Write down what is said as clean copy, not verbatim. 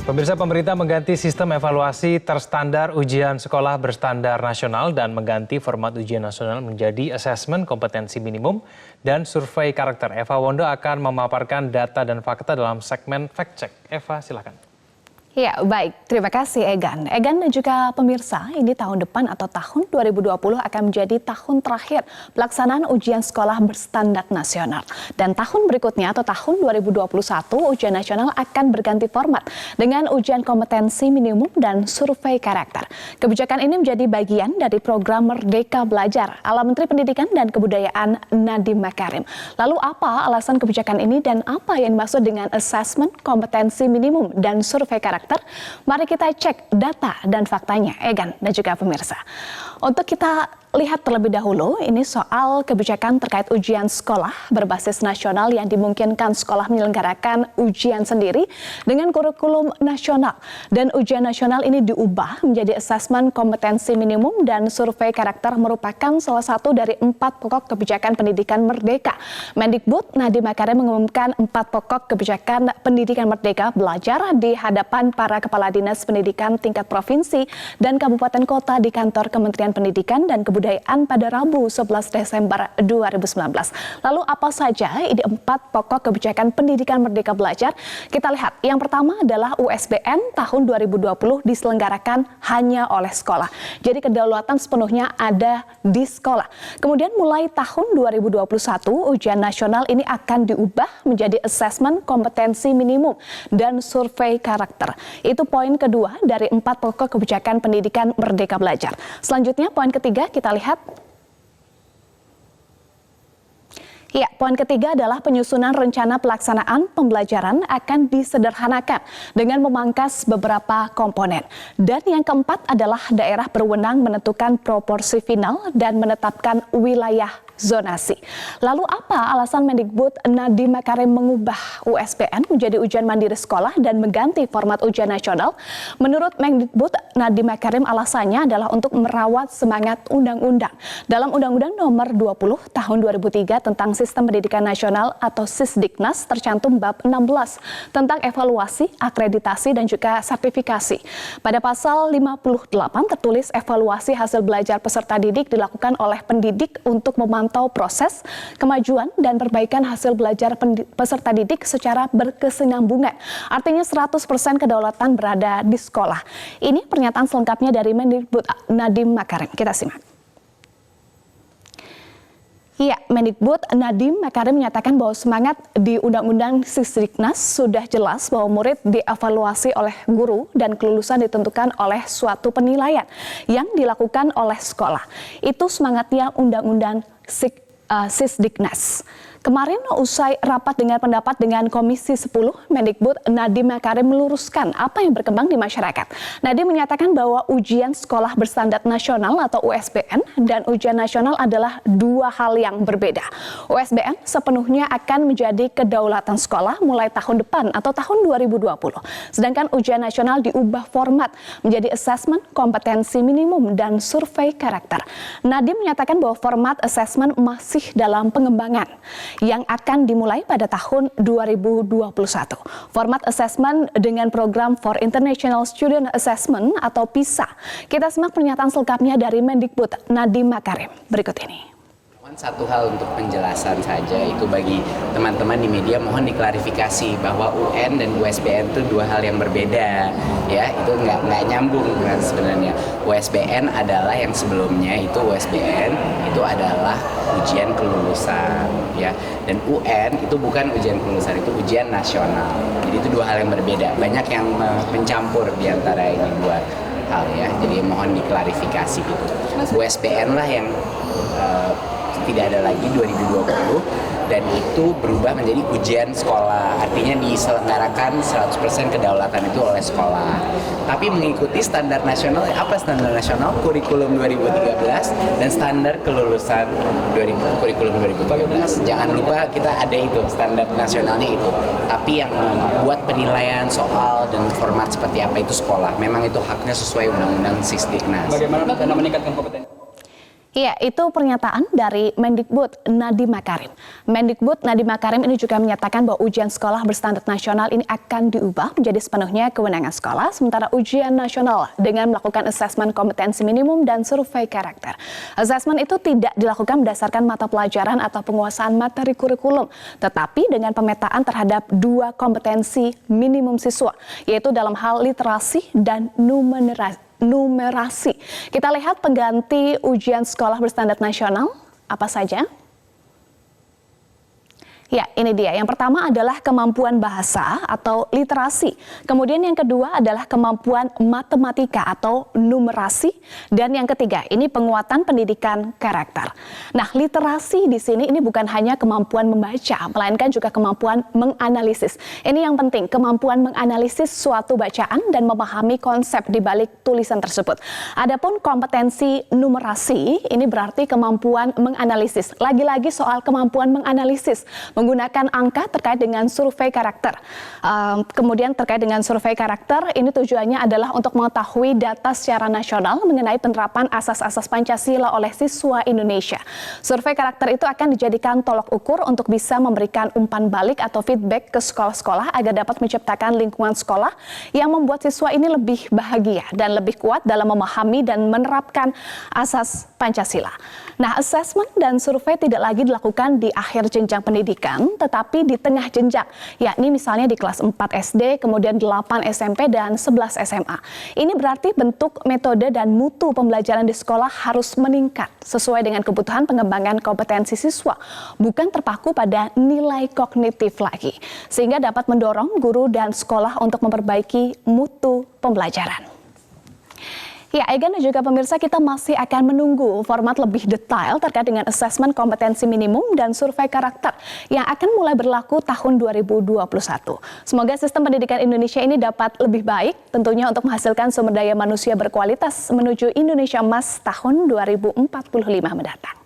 Pemirsa, pemerintah mengganti sistem evaluasi terstandar ujian sekolah berstandar nasional dan mengganti format ujian nasional menjadi asesmen kompetensi minimum dan survei karakter. Eva Wondo akan memaparkan data dan fakta dalam segmen Fact Check. Eva, silakan. Ya, baik. Terima kasih Egan. Egan dan juga pemirsa, ini tahun depan atau tahun 2020 akan menjadi tahun terakhir pelaksanaan ujian sekolah berstandar nasional. Dan tahun berikutnya atau tahun 2021, ujian nasional akan berganti format dengan ujian kompetensi minimum dan survei karakter. Kebijakan ini menjadi bagian dari program Merdeka Belajar ala Menteri Pendidikan dan Kebudayaan Nadiem Makarim. Lalu apa alasan kebijakan ini dan apa yang dimaksud dengan asesmen kompetensi minimum dan survei karakter? Mari kita cek data dan faktanya, Egan dan juga pemirsa. Untuk kita lihat terlebih dahulu, ini soal kebijakan terkait ujian sekolah berbasis nasional yang dimungkinkan sekolah menyelenggarakan ujian sendiri dengan kurikulum nasional. Dan ujian nasional ini diubah menjadi asesmen kompetensi minimum dan survei karakter merupakan salah satu dari 4 pokok kebijakan pendidikan merdeka. Mendikbud Nadiem Makarim mengumumkan 4 pokok kebijakan pendidikan merdeka belajar di hadapan para kepala dinas pendidikan tingkat provinsi dan kabupaten kota di kantor Kementerian Pendidikan dan Kebudayaan pada Rabu 11 Desember 2019. Lalu apa saja ini 4 pokok kebijakan pendidikan merdeka belajar? Kita lihat, yang pertama adalah USBN tahun 2020 diselenggarakan hanya oleh sekolah. Jadi kedaulatan sepenuhnya ada di sekolah. Kemudian mulai tahun 2021 ujian nasional ini akan diubah menjadi asesmen kompetensi minimum dan survei karakter. Itu poin kedua dari 4 pokok kebijakan pendidikan merdeka belajar. Selanjutnya poin ketiga kita lihat. Ya, poin ketiga adalah penyusunan rencana pelaksanaan pembelajaran akan disederhanakan dengan memangkas beberapa komponen. Dan yang keempat adalah daerah berwenang menentukan proporsi final dan menetapkan wilayah zonasi. Lalu apa alasan Mendikbud Nadiem Makarim mengubah USBN menjadi ujian mandiri sekolah dan mengganti format ujian nasional? Menurut Mendikbud Nadiem Makarim, alasannya adalah untuk merawat semangat undang-undang. Dalam Undang-Undang Nomor 20 Tahun 2003 tentang Sistem Pendidikan Nasional atau Sisdiknas tercantum bab 16 tentang evaluasi, akreditasi dan juga sertifikasi. Pada pasal 58 tertulis evaluasi hasil belajar peserta didik dilakukan oleh pendidik untuk memantau proses, kemajuan, dan perbaikan hasil belajar peserta didik secara berkesinambungan. Artinya 100% kedaulatan berada di sekolah. Ini pernyataan selengkapnya dari Mendikbud Nadiem Makarim. Kita simak. Ya, Mendikbud Nadiem Makarim menyatakan bahwa semangat di Undang-Undang Sisdiknas sudah jelas bahwa murid dievaluasi oleh guru dan kelulusan ditentukan oleh suatu penilaian yang dilakukan oleh sekolah. Itu semangatnya Undang-Undang Sisdiknas. Kemarin usai rapat dengan pendapat dengan Komisi 10, Mendikbud Nadiem Makarim meluruskan apa yang berkembang di masyarakat. Nadiem menyatakan bahwa ujian sekolah berstandar nasional atau USBN dan ujian nasional adalah 2 hal yang berbeda. USBN sepenuhnya akan menjadi kedaulatan sekolah mulai tahun depan atau tahun 2020. Sedangkan ujian nasional diubah format menjadi asesmen kompetensi minimum dan survei karakter. Nadiem menyatakan bahwa format asesmen masih dalam pengembangan yang akan dimulai pada tahun 2021. Format assessment dengan program for International Student Assessment atau PISA. Kita simak pernyataan selengkapnya dari Mendikbud Nadiem Makarim berikut ini. Satu hal untuk penjelasan saja, itu bagi teman-teman di media mohon diklarifikasi bahwa UN dan USBN itu 2 hal yang berbeda, ya. Itu nggak nyambung kan sebenarnya. USBN adalah yang sebelumnya, itu USBN itu adalah ujian kelulusan, ya. Dan UN itu bukan ujian kelulusan, itu ujian nasional. Jadi itu 2 hal yang berbeda. Banyak yang mencampur di antara ini 2 hal, ya. Jadi mohon diklarifikasi gitu. USBN lah yang tidak ada lagi 2020 dan itu berubah menjadi ujian sekolah, artinya diselenggarakan 100% kedaulatan itu oleh sekolah, tapi mengikuti standar nasional. Apa standar nasional? Kurikulum 2013 dan standar kelulusan kurikulum 2013. Jangan lupa kita ada itu standar nasionalnya itu, tapi yang membuat penilaian soal dan format seperti apa itu sekolah. Memang itu haknya sesuai Undang-Undang Sisdiknas. Bagaimana karena meningkatkan kompetensi? Iya, itu pernyataan dari Mendikbud Nadiem Makarim. Mendikbud Nadiem Makarim ini juga menyatakan bahwa ujian sekolah berstandar nasional ini akan diubah menjadi sepenuhnya kewenangan sekolah, sementara ujian nasional dengan melakukan asesmen kompetensi minimum dan survei karakter. Asesmen itu tidak dilakukan berdasarkan mata pelajaran atau penguasaan materi kurikulum, tetapi dengan pemetaan terhadap 2 kompetensi minimum siswa, yaitu dalam hal literasi dan numerasi. Kita lihat pengganti ujian sekolah berstandar nasional apa saja? Ya, ini dia. Yang pertama adalah kemampuan bahasa atau literasi. Kemudian yang kedua adalah kemampuan matematika atau numerasi. Dan yang ketiga, ini penguatan pendidikan karakter. Nah, literasi di sini ini bukan hanya kemampuan membaca, melainkan juga kemampuan menganalisis. Ini yang penting, kemampuan menganalisis suatu bacaan dan memahami konsep di balik tulisan tersebut. Adapun kompetensi numerasi, ini berarti kemampuan menganalisis. Lagi-lagi soal kemampuan menganalisis, menggunakan angka terkait dengan survei karakter. Kemudian terkait dengan survei karakter, ini tujuannya adalah untuk mengetahui data secara nasional mengenai penerapan asas-asas Pancasila oleh siswa Indonesia. Survei karakter itu akan dijadikan tolok ukur untuk bisa memberikan umpan balik atau feedback ke sekolah-sekolah agar dapat menciptakan lingkungan sekolah yang membuat siswa ini lebih bahagia dan lebih kuat dalam memahami dan menerapkan asas Pancasila. Nah, asesmen dan survei tidak lagi dilakukan di akhir jenjang pendidikan, tetapi di tengah jenjang, yakni misalnya di kelas 4 SD, kemudian 8 SMP, dan 11 SMA. Ini berarti bentuk, metode, dan mutu pembelajaran di sekolah harus meningkat sesuai dengan kebutuhan pengembangan kompetensi siswa, bukan terpaku pada nilai kognitif lagi, sehingga dapat mendorong guru dan sekolah untuk memperbaiki mutu pembelajaran. Ya, Egan dan juga pemirsa, kita masih akan menunggu format lebih detail terkait dengan asesmen kompetensi minimum dan survei karakter yang akan mulai berlaku tahun 2021. Semoga sistem pendidikan Indonesia ini dapat lebih baik, tentunya untuk menghasilkan sumber daya manusia berkualitas menuju Indonesia Emas tahun 2045 mendatang.